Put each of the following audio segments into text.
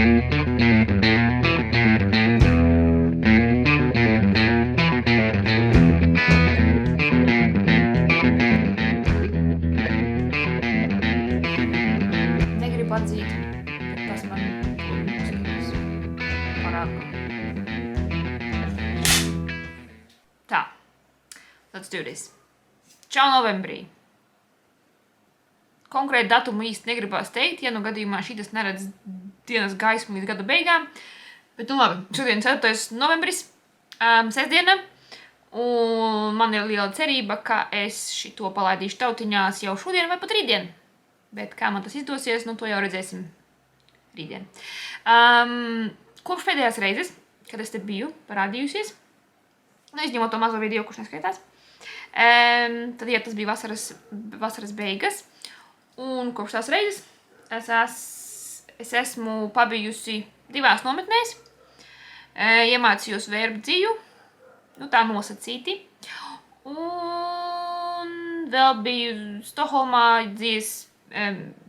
Negribu atzīt, tas man uzskatās parāk. Tā, let's do this. Čau novembrī. Konkrēti datumu īsti negribās teikt, ja nu gadījumā šitas neredz dienas gaismu līdz gada beigām. Bet nu labi, šodien 4. novembris, sestdiena, un man ir liela cerība, ka es šito palaidīšu tautiņās jau šodien vai pat rītdien. Bet kā man tas izdosies, nu to jau redzēsim rītdien. Kopš pēdējās reizes, kad es te biju parādījusies, nu izņemot to mazo video, kurš neskaitās, tad, ja tas bija vasaras beigas, un kopš tās reizes es esmu pabijusi 2 nometnēs, iemācījos verbu dzīvu, nu tā nosacīti, un vēl biju Stokholmā dzīves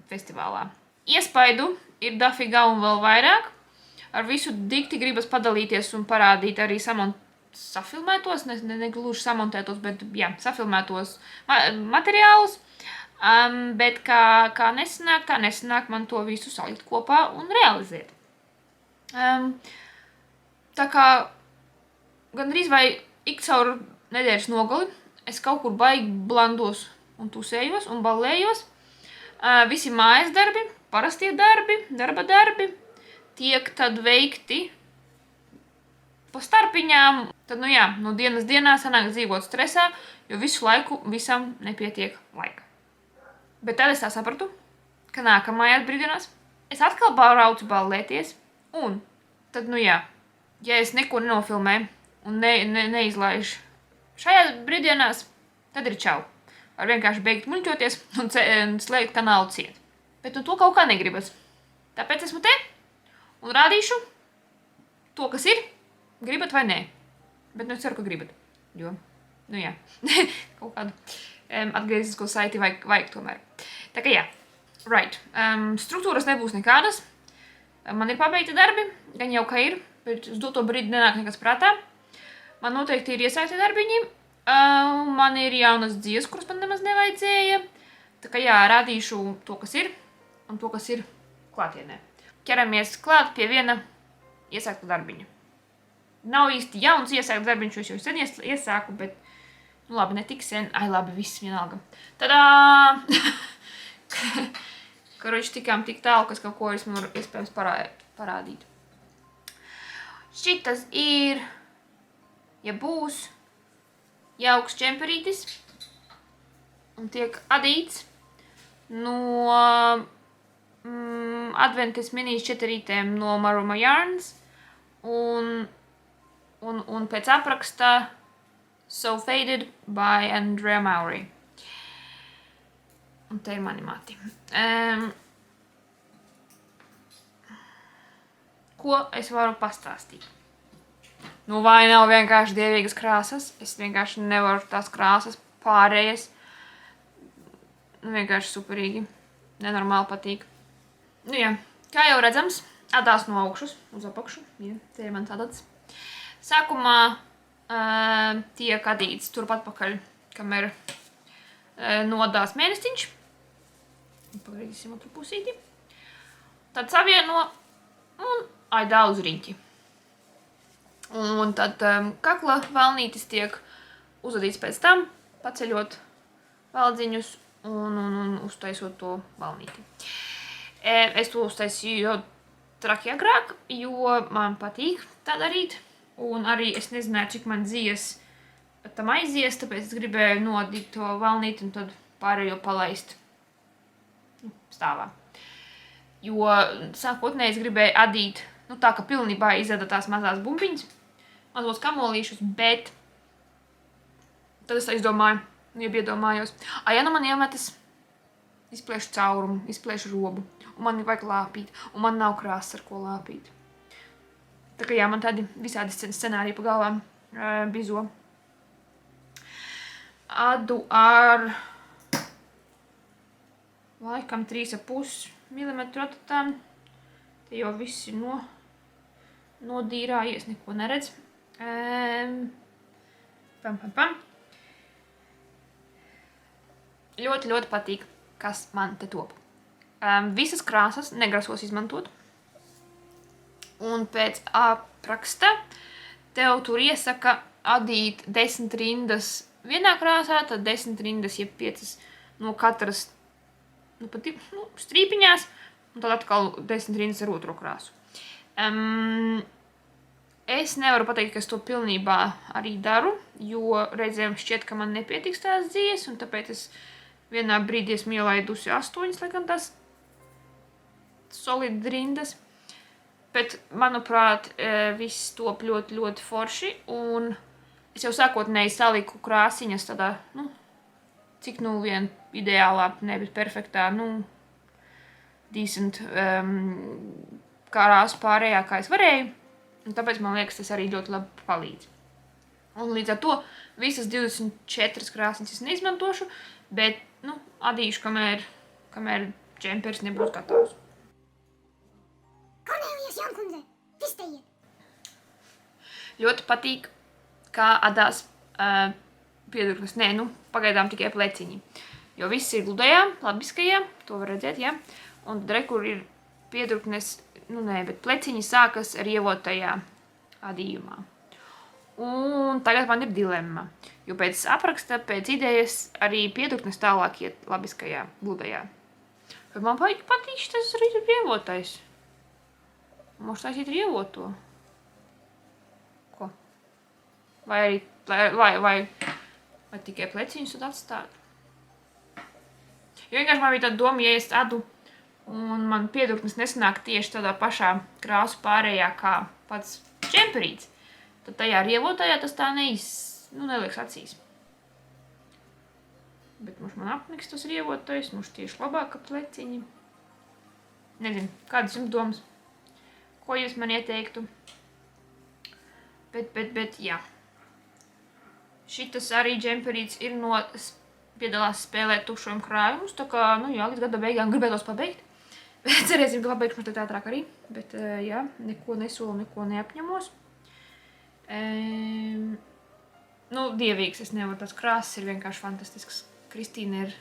festivālā. Iespaidu ir dafiga un vēl vairāk, ar visu dikti gribas padalīties un parādīt arī safilmētos, ne gluži samontētos, bet jā, safilmētos materiālus. Bet kā nesanāk, tā nesanāk man to visu salikt kopā un realizēt. Tā kā gandrīz vai ik caur nedēļas nogali es kaut kur baigi blandos un tusējos un ballējos. Visi mājas darbi, parastie darbi, darba darbi tiek tad veikti pa starpiņām. Tad, nu jā, no dienas dienā sanāk dzīvot stresā, jo visu laiku visam nepietiek laika. Bet tad es tā sapratu, ka nākamajās brīvdienās es atkal braucu ballēties, un tad, nu jā, ja es neko nenofilmēju un neizlaižu šajās brīvdienās, tad ir čau. Var vienkārši beigt muļķoties un slēgt kanālu ciet. Bet nu to kaut kā negribas. Tāpēc esmu te un rādīšu to, kas ir, gribat vai nē. Bet nu es ceru, ka gribat, jo, nu jā, kaut kādu atgriezisko saiti vajag tomēr. Tā kā jā, right. Struktūras nebūs nekādas. Man ir pabeigti darbi, gan jau ka ir, bet uz doto brīdi nenāk nekas prātā. Man noteikti ir iesaistīti darbiņi. Man ir jaunas dziesmas, kuras man nemaz nevajadzēja. Tā kā jā, rādīšu to, kas ir, un to, kas ir klātienē. Ķeramies klāt pie viena iesākta darbiņa. Nav īsti jauns iesākts darbiņš, jo es jau sen iesāku, bet nu labi, ne tik sen. Ai, labi, viss vienalga. Tadā! Karoči tikām tik tālu, kas kaut ko esmu iespējams parādīt. Šitas ir, ja būs, jauks čemperītis un tiek adīts no Adventis minis 4 no Maruma Yarns un pēc apraksta So Faded by Andrea Maury. Un te ir mani mati. Ko es varu pastāstīt? Nu, vai nav vienkārši dievīgas krāsas? Es vienkārši nevaru tās krāsas pārējas. Nu, vienkārši superīgi. Nenormāli patīk. Nu, jā, kā jau redzams, adās no augšas uz apakšu. Jā, te ir mans adats. Sākumā tiek adīts turpat pakaļ, kamēr nodās mēnestiņš. Pagriezīsim otru pusīti. Tad savieno un aidā uz riņķi. Un tad kakla valnītis tiek uzadīts pēc tam, paceļot valdziņus un uztaisot to valnīti. Es to uztaisīju jau traki agrāk, jo man patīk tā darīt. Un arī es nezināju, cik man dzies tam aizies, tāpēc es gribēju nodīt to valnīti un tad pārējo palaist stāvā. Jo sākotnēji es gribēju adīt, nu tā, ka pilnībā izada tās mazās bumbiņas, mazos kamolīšus, bet tad es izdomāju, iedomājos, ja nu man iemetas, izpliešu caurumu, izpliešu robu, un man vajag lāpīt, un man nav krāsas, ar ko lāpīt. Tā kā jā, man tādi visādi scenāriji pa galvām bizo. Adu ar laikam 3,5 mm atatām. Te jau viss ir nodīrājies, neko neredz. Pam. Ļoti, ļoti patīk, kas man te top. Visas krāsas negrasos izmantot. Un pēc apraksta tev tur iesaka adīt 10 rindas vienā krāsā, tad 10 rindas, jeb 5 no katras strīpiņās, un tad atkal 10 rindas ar otro krāsu. Es nevaru pateikt, ka es to pilnībā arī daru, jo reizēm šķiet, ka man nepietiks tās dzies, un tāpēc es vienā brīdī esmu ielaidusi 8, laikam tās solid rindas. Bet, manuprāt, viss top ļoti, ļoti forši, un es jau sākotnēji saliku krāsiņas tādā, cik vien ideālā, nevis perfektā, decent krāsu pārējā, kā es varēju, un tāpēc, man liekas, tas arī ļoti labi palīdz. Un līdz ar to visas 24 krāsiņas es neizmantošu, bet, adīšu, kamēr džempers nebūs gatavs. Ļoti patīk, kā adās piedurknes. Pagaidām tikai pleciņi. Jo viss ir gludajā, labiskajā, to var redzēt, ja? Un tad rekur ir piedurknes, bet pleciņi sākas rievotajā adījumā. Un tagad man ir dilemma, jo pēc apraksta, pēc idejas arī piedurknes tālāk iet labiskajā, gludajā. Bet man patīk tas rievotais. Možda taisīt rievoto. Ko? Vai tikai pleciņus tad atstāt? Jo vienkārši man bija tāda doma, ja es adu un man piedurknes nesanāk tieši tādā pašā krāsu pārējā kā pats džemperīts, tad tajā rievotajā tas tā nelieks acīs. Bet man apniks tas rievotais, tieši labāk ka pleciņi. Nezinu, kādas jums domas? Ko jūs man ieteiktu? Bet, jā. Šitas arī džemperīts ir piedalās spēlēt tukšojumu krājumus, tā kā, līdz gada beigām gribētos pabeigt. Cerēsim, ka pabeigšu mazliet ātrāk arī, bet, jā, neko nesolu, neko neapņemos. Dievīgs, es nevaru, tās krāsas ir vienkārši fantastisks. Kristīna ir,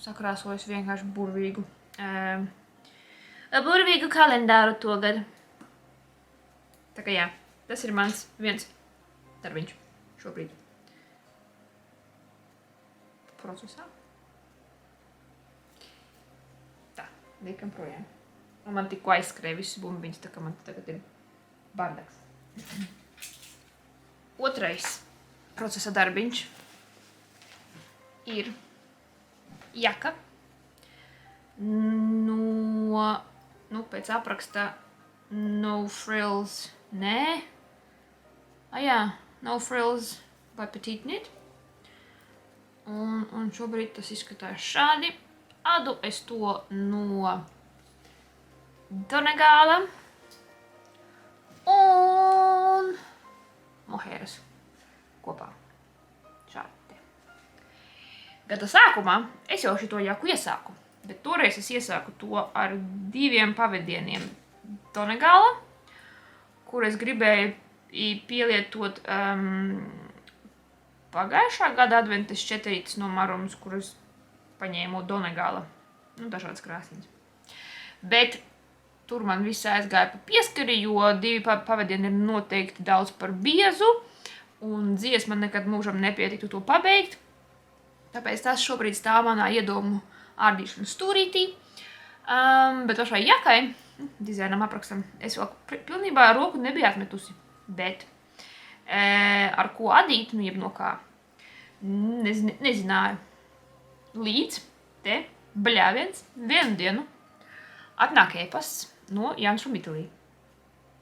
sakrāsojusi vienkārši burvīgu. Burvīgu kalendāru togad. Tā kā jā, tas ir mans viens darbiņš šobrīd. Procesā. Tā, liekam projām. Un man tikko aizskrēja visus bumbiņus, tā kā man tagad ir bardaks. Otrais procesa darbiņš ir jaka. Pēc apraksta No Frills, nē. No Frills vai Petite Knit. Un šobrīd tas izskatās šādi. Adu es to no Donegala un Moheras kopā. Šādi. Gada sākumā es jau šito jaku iesāku. Bet toreiz es iesāku to ar 2 pavadieniem Donegala, kur es gribēju pielietot pagājušā gada adventas 4 no Marumas, kuras paņēmu Donegala, dažādas krāsiņas. Bet tur man viss aizgāja pa pieskari, jo 2 pavadieni ir noteikti daudz par biezu, un dzies man nekad mūžam nepietiktu to pabeigt. Tāpēc tas šobrīd stāv manā iedomu ārdīšanas stūrītī. Bet pašai jakai, dizainam aprakstam, es vēl pilnībā roku nebiju atmetusi. Bet ar ko adīt, jeb no kā, nezināju. Līdz te bļāviens vienu dienu atnāk e-pasts no Jānis from Italy.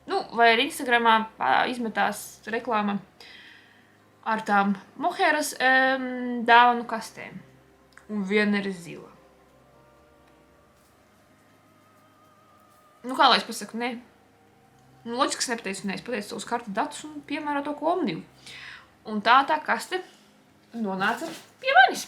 Vai arī Instagramā izmetās reklāma ar tām Moheras dāvanu kastēm. Un viena ir zila. Kā lai es pasaku, ne? Loģisks nepateicu, es pateicu savus kartu datus un piemēro to ko omnivu. Un tā kaste nonāca pie manis.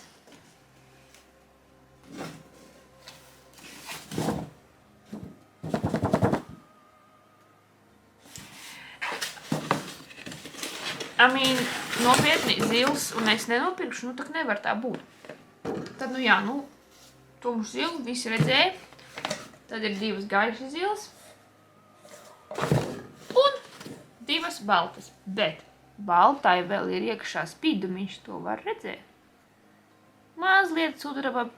Nopietni zils, un es nenopirkšu, tak nevar tā būt. Tad, tumšs zils, visi redzēja. Tad ir 2 gaišas zils. Un 2 baltas. Bet baltai vēl ir iekšā spidumiņš, to var redzēt. Mazliet sudraba.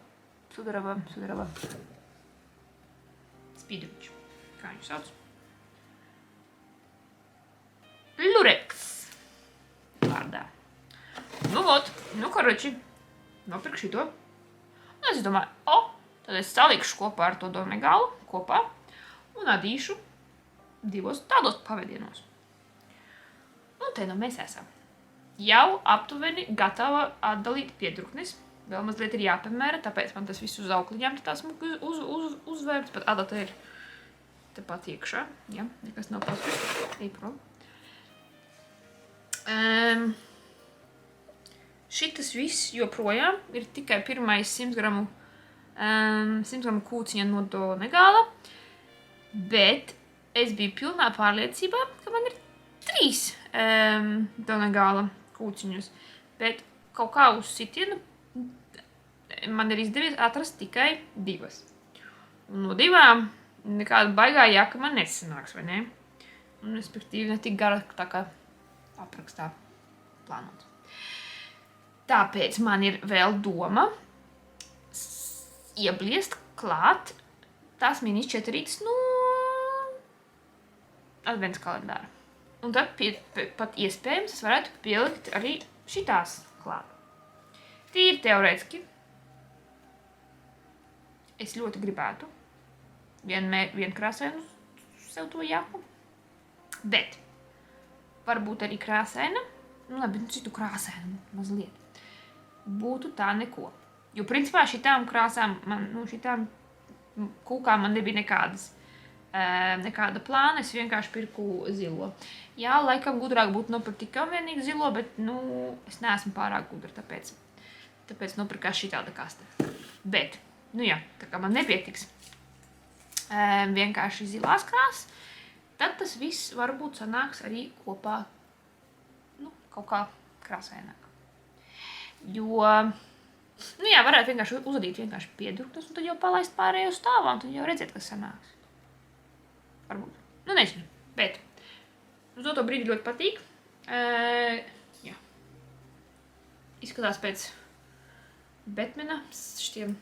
Spidumiņš. Kā viņu sauc? Lureks. Vārdā. Karoči. Nopirku šito. Un es domāju, tad es salikšu kopā ar to Donegalu kopā un adīšu 2 tādos pavedienos. Un te mēs esam. Jau aptuveni gatava atdalīt piedruknis. Vēl mazliet ir jāpamēra, tāpēc man tas viss uz aukliņām tā smuki uzvērts, bet adata ir tepat iekšā. Ja, nekas nav paspēc. Īprom. Šitas viss joprojām ir tikai pirmais 100 gramu kūciņa no Donegala, bet es biju pilnā pārliecībā, ka man ir 3 Donegala kūciņus, bet kaut kā uz sitienu man ir izdevies atrast tikai 2. Un no 2 nekāda baigā jaka man nesanāks, vai ne? Un, respektīvi, ne tik gara tā kā aprakstā plānots. Tāpēc man ir vēl doma iebliest klāt tās minis 4 no advents kalendāra. Un tad pat iespējams es varētu pielikt arī šitās klāt. Tīri teorētiski. Es ļoti gribētu vienkrāsainu sev to jaku. Bet varbūt arī krāsaina, citu krāsainu mazliet. Būtu tā neko. Jo principā šitām krāsām, šitām kūkām man nebija nekāda plāna, es vienkārši pirku zilo. Jā, laikam gudrāk būtu nopirkt tikai vienīgi zilo, bet, es neesmu pārāk gudra, tāpēc nopirkās šitāda kaste. Bet, tā kā man nepietiks vienkārši zilās krāsas, tad tas viss varbūt sanāks arī kopā, kaut kā krāsaināk. Jo, varētu vienkārši uzadīt vienkārši piedruknes, un tad jau palaist pārējo stāvā, un tad jau redzēt, kas sanāks. Varbūt. Nezinu, bet uz to brīdi ļoti patīk. Jā. Izskatās pēc Batmana šitiem,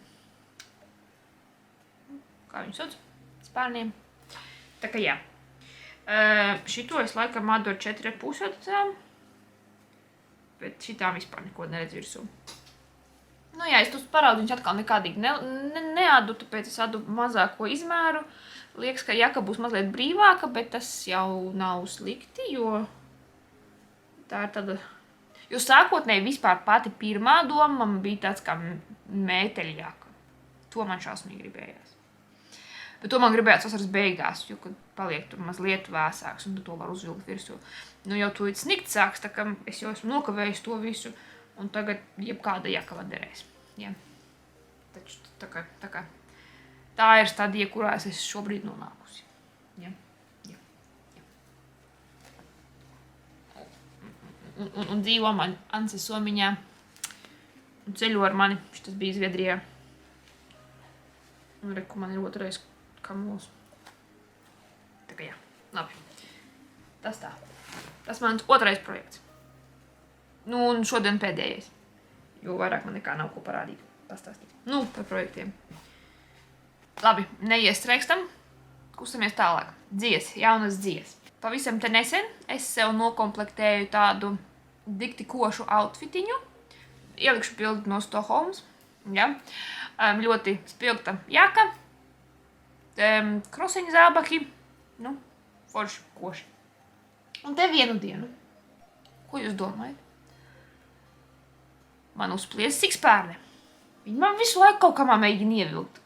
kā viņu sauc, spārniem. Tā kā jā. Šito es laikam atdu ar 4,5 adatām. Bet šitām vispār neko neredz virsū. Es tos paraudziņus atkal nekādīgi neadu, tāpēc es adu mazāko izmēru. Liekas, ka jaka būs mazliet brīvāka, bet tas jau nav slikti, jo tā ir tāda... Jo sākotnēji vispār pati pirmā doma man bija tāds kā mēteļjaka. To man šausmīgi gribējās. Bet to man gribējās vasaras beigās, jo, kad paliek tur mazliet vēsāks, un to var uzvilkt virsū. Jau tūlīt snikt sāks, tā kā es jau esmu nokavējis to visu, un tagad jebkāda jaka var derēs. Ja. Taču tā ir stadija, kurā es esmu šobrīd nonākusi. Ja. Un dzīvo man Anse Somiņā, un ceļo ar mani, šitas bija Zviedrijā. Un reku man ir otrais kamols. Tā kā jā, labi. Tas tā. Tas mans otrais projekts. Un šodien pēdējais. Jo vairāk man nekā nav ko parādīt, pastāstīt. Par projektiem. Labi, neiestrēgstam. Kustamies tālāk. Jaunas dzies. Pavisam te nesen es sev nokomplektēju tādu dikti košu outfitiņu. Ielikšu bildi no Stokholmas. Ja. Ļoti spilgta jaka. Krosiņa zābaki. Forši koši. Un te vienu dienu. Ko jūs domājat? Man uzplies sikspērne. Viņi man visu laiku kaut kamā mēģina ievilkt.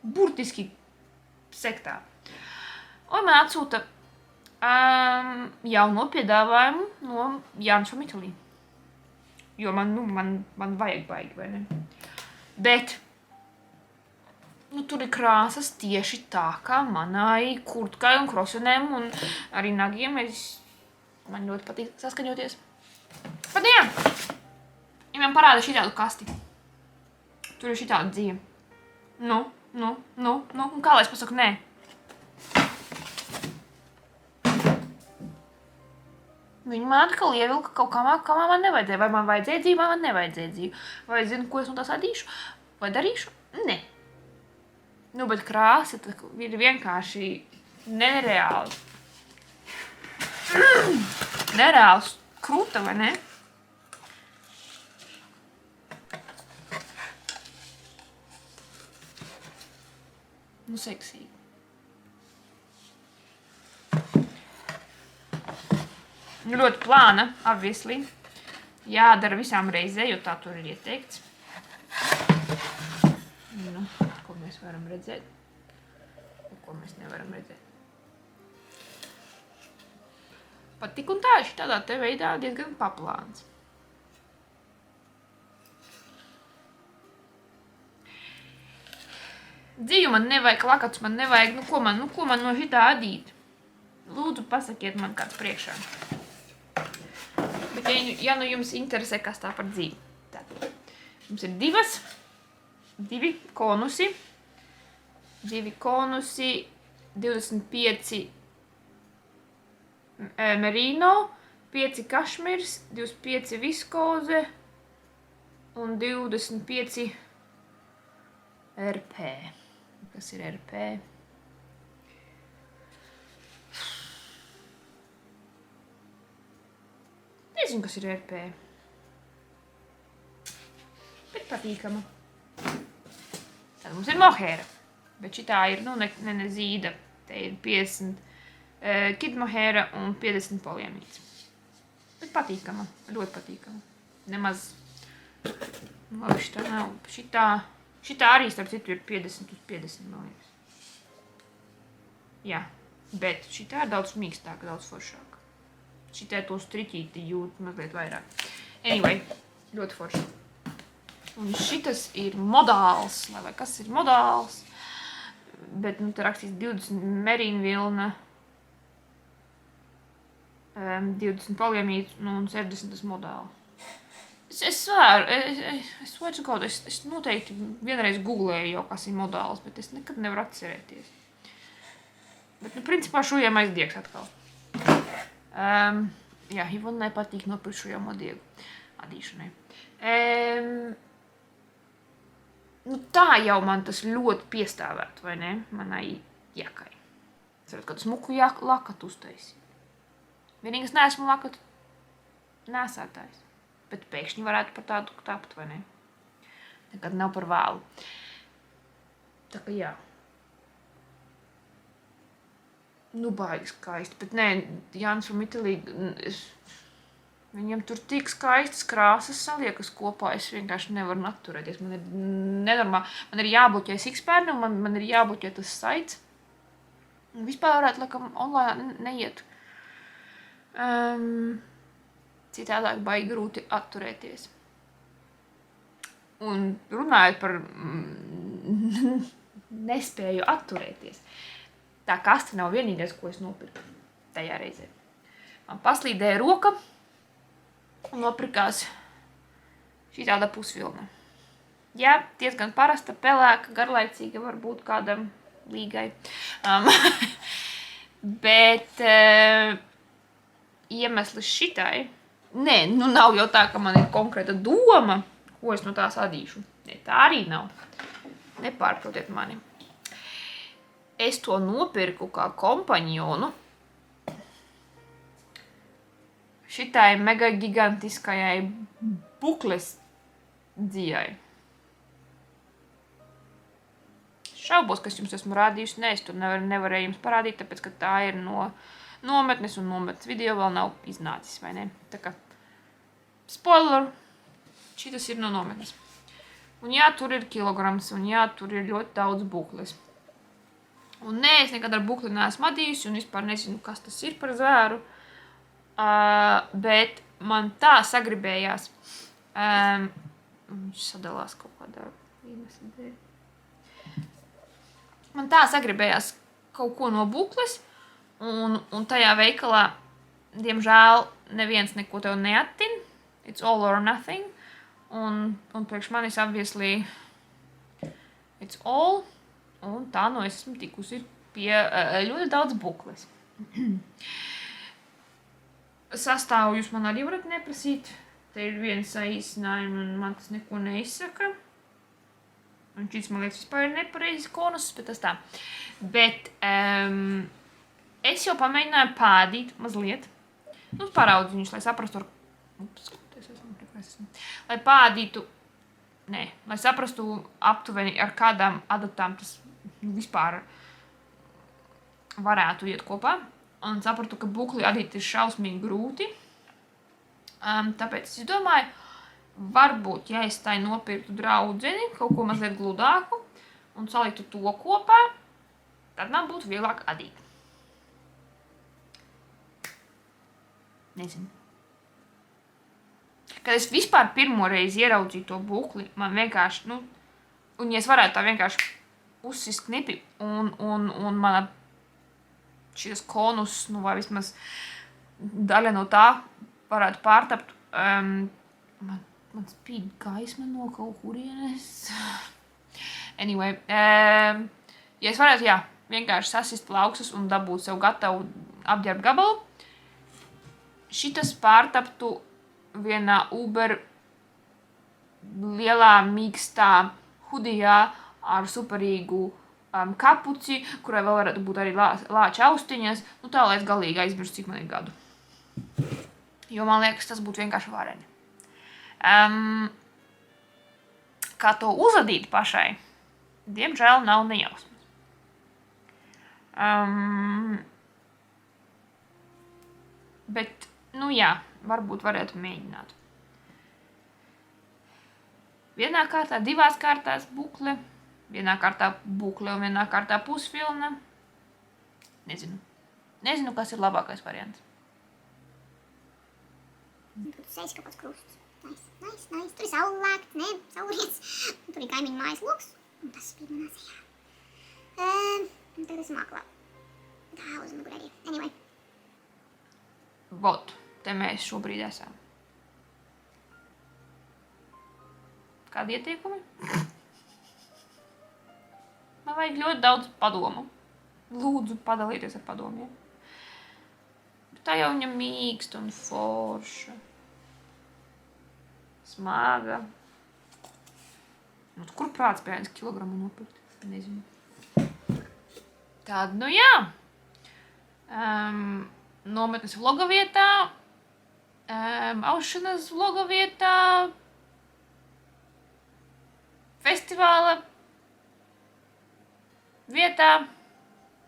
Burtiski sektā. Un man atsūta jauno piedāvājumu no Jānis Mitalī. Jo man vajag baigi, vai ne? Bet tur ir krāsas tieši tā, kā manai kurtkai un krosonēm un arī nagiem. Man ļoti patīk saskaņoties. Bet jā, ja man parāda šitādu kasti. Tur ir šitāda dzīve. Nu, un kā lai es pasaku nē? Viņa man atkal ievilka kaut kā man nevajadzēja. Vai man vajadzēja dzīvi, vai man nevajadzēja dzīvi. Vai es zinu, ko es no tās adīšu, vai darīšu? Nē. Nu, bet krāsa ir vienkārši nereāli. Nereāls krūta, vai ne? Nu, seksīgi. Ļoti plāna, obviously. Jādara visām reizē, jo tā tur ir ieteikts. Nu, ko mēs varam redzēt? Ko mēs nevaram redzēt? Pat tik un tā, šitādā te veidā diezgan paplāns. Dzīvi man nevajag, lakatus man nevajag, nu ko man no šitā adīt? Lūdzu, pasakiet man kāds priekšā. Bet ja nu jums interesē, kas tā par dzīvi. Tātad, mums ir divi konusi, 25 merino, 5 kašmirs, 25 viskoze un 25 RP. Kas ir RP? Nezinu, kas ir RP. Bet patīkama. Tad mums ir mohēra. Bet šitā ir, ne zīda. Te ir 50 kid mohēra un 50 poliamīds. Bet patīkama. Ļoti patīkama. Nemaz. Labi, šitā nav. Šitā arī, starp citu, ir 50 uz 50, man liekas. Jā. Bet šitā ir daudz mīkstāka, daudz foršāka. Šitai to striķīti jūt mazliet vairāk. Anyway, ļoti forši. Un šitas ir modāls, vai kas ir modāls. Bet, te rakstīs 20 merīna vilna, 20 poliamīds un 60 modāli. Es swear to God, es noteikti vienreiz googlēju jau, kas ir modāls, bet es nekad nevaru atcerēties. Bet, principā šujām aizdiegs atkal. Jā, Ivonai patīk nopirkt šujamo diegu adīšanai. Tā jau man tas ļoti piestāvētu, vai ne? Manai jakai. Es varu kādu smuku lakatu uztaisīt. Vienīgi es neesmu lakatu nesētājs. Bet pēkšņi varētu par tādu tapt, vai ne? Nekad nav par vēlu. Tā kā jā. Baigi skaisti, bet nē, Jānis from Italy, viņam tur tik skaistas krāsas saliekas kopā, es vienkārši nevaru atturēties. Man ir nenormāli, man ir jābloķē sikspērni un man ir jābloķē tas saits. Un vispār varētu, laikam, online neiet. Citādāk baigi grūti atturēties. Un runājot par nespēju atturēties. Tā kaste nav vienīgais, ko es nopirku tajā reizē. Man paslīdēja roka un nopirkās šitāda pusvilna. Jā, diezgan parasta, pelēka, garlaicīga varbūt kādam līgai. Bet iemesls šitai, nav jau tā, ka man ir konkrēta doma, ko es no tās adīšu. Ne, tā arī nav. Nepārprotiet mani. Es to nopirku kā kompanjonu šitai mega gigantiskajai bukles dzijai. Šaubos, kas jums esmu rādījusi. Nē, es tur nevarēju jums parādīt, tāpēc, ka tā ir no nometnes un nometnes video vēl nav iznācis, vai ne? Tā kā, spoiler, šitas ir no nometnes. Un jā, tur ir kilograms, un jā, tur ir ļoti daudz bukles. Un nē, es nekad ar bukli neesmu adījusi un vispār nezinu, kas tas ir par zvēru. Bet man tā sagribējās. Viņš sadalās kaut kādā iemesla dēļ. Man tā sagribējās kaut ko no bukles. Un tajā veikalā, diemžēl, neviens neko tev neattin. It's all or nothing. Un priekš manis obviously it's all. Un tā nu es esmu tikusi pie ļoti daudz bukles. Sastāvu jūs man arī varat neprasīt. Te ir viens saīsinājums un man tas neko neizsaka. Un šis, man liekas, vispār ir nepareizes konuses, bet tas tā. Bet es jau pamēģināju pādīt mazliet. Nu, paraudzu viņus, lai saprastu, lai pādītu, lai saprastu aptuveni, ar kādām adatām tas vispār varētu iet kopā. Un sapratu, ka bukli adīt ir šausmīgi grūti. Tāpēc es domāju, varbūt, ja es tai nopirktu draudzeni, kaut ko mazliet gludāku un saliktu to kopā, tad man būtu vieglāk adīt. Nezinu. Kad es vispār pirmo reizi ieraudzīju to bukli, man vienkārši, un ja es varētu tā vienkārši uzsist knipi un mana šis konus, vai vismaz daļa no tā varētu pārtapt, man spīd gaisma no kaut kurienes. Anyway, ja es varētu, vienkārši sasist plaukstas un dabūt sev gatavu apģērbu gabalu, šitas pārtaptu vienā Uber lielā mīkstā hudijā ar superīgu kapuci, kurai vēl varētu būt arī lāča austiņas, tā, lai es galīgi aizmirstu, cik man ir gadu. Jo man liekas, tas būtu vienkārši vareni. Kā to uzadīt pašai, diemžēl nav nejausmas. Bet, varbūt varētu mēģināt. Vienā kārtā, divās kārtās bukle, vienā kārtā bukle un vienā kārtā pusvilna. Nezinu, kas ir labākais variants. Tur sēž kaut kāds krusts. Nice. Tur ir saulēkts, saulriets. Tur ir kaimiņu mājas loks. Un tas spīd manā sejā. Tagad esmu māklā. Tā uz mugur arī. Anyway. Vot, te mēs šobrīd esam. Kādi ieteikumi? Man vajag ļoti daudz padomu. Lūdzu, padalieties ar padomiem. Tā jau viņa mīksta un forša. Smaga. Kur prāts pie 1 kilogramu nopirkt? Nezinu. Tāda, nometnes vloga vietā, aušanas vloga vietā, festivāla vietā.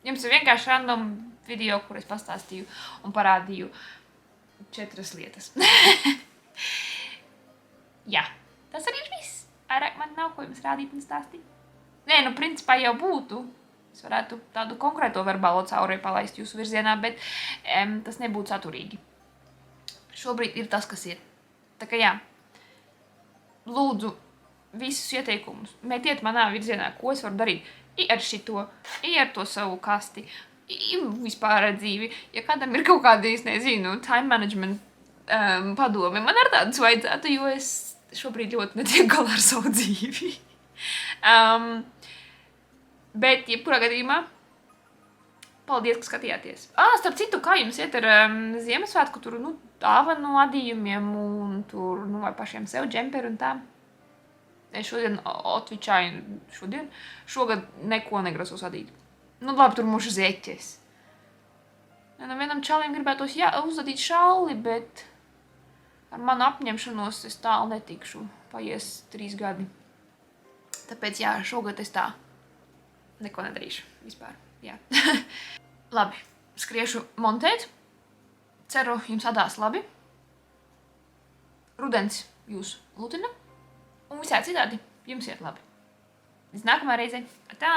Jums ir vienkārši random video, kur es pastāstīju un parādīju 4 lietas. Jā, tas arī ir viss. Vairāk man nav ko jums rādīt un stāstīt. Principā jau būtu. Es varētu tādu konkrēto verbālo caurēju palaist jūsu virzienā, bet tas nebūtu saturīgi. Šobrīd ir tas, kas ir. Tā kā lūdzu visus ieteikumus metiet manā virzienā, ko es varu darīt. I ar šito, I ar to savu kasti, I vispār ar dzīvi. Ja kādam ir kaut kādi, time management padomi, man ar tādus vajadzētu, jo es šobrīd ļoti netiek galā ar savu dzīvi. Bet, jebkurā gadījumā, paldies, ka skatījāties. Starp citu, kā jums iet ar Ziemassvētku, tur, dāvanu adījumiem un tur, vai pašiem sev džemperi un tā. Es šodien šogad neko negrasos adīt. Labi, tur mušu zeķes. Vienam čalim gribētos, uzadīt šalli, bet ar manu apņemšanos es tālu netikšu. Paies 3 gadi. Tāpēc, šogad es tā neko nedarīšu vispār. Labi, skriešu montēt. Ceru, jums adās labi. Rudens jūs lutina. Un visā citādi jums iet labi. Līdz nākamā reize. Atā!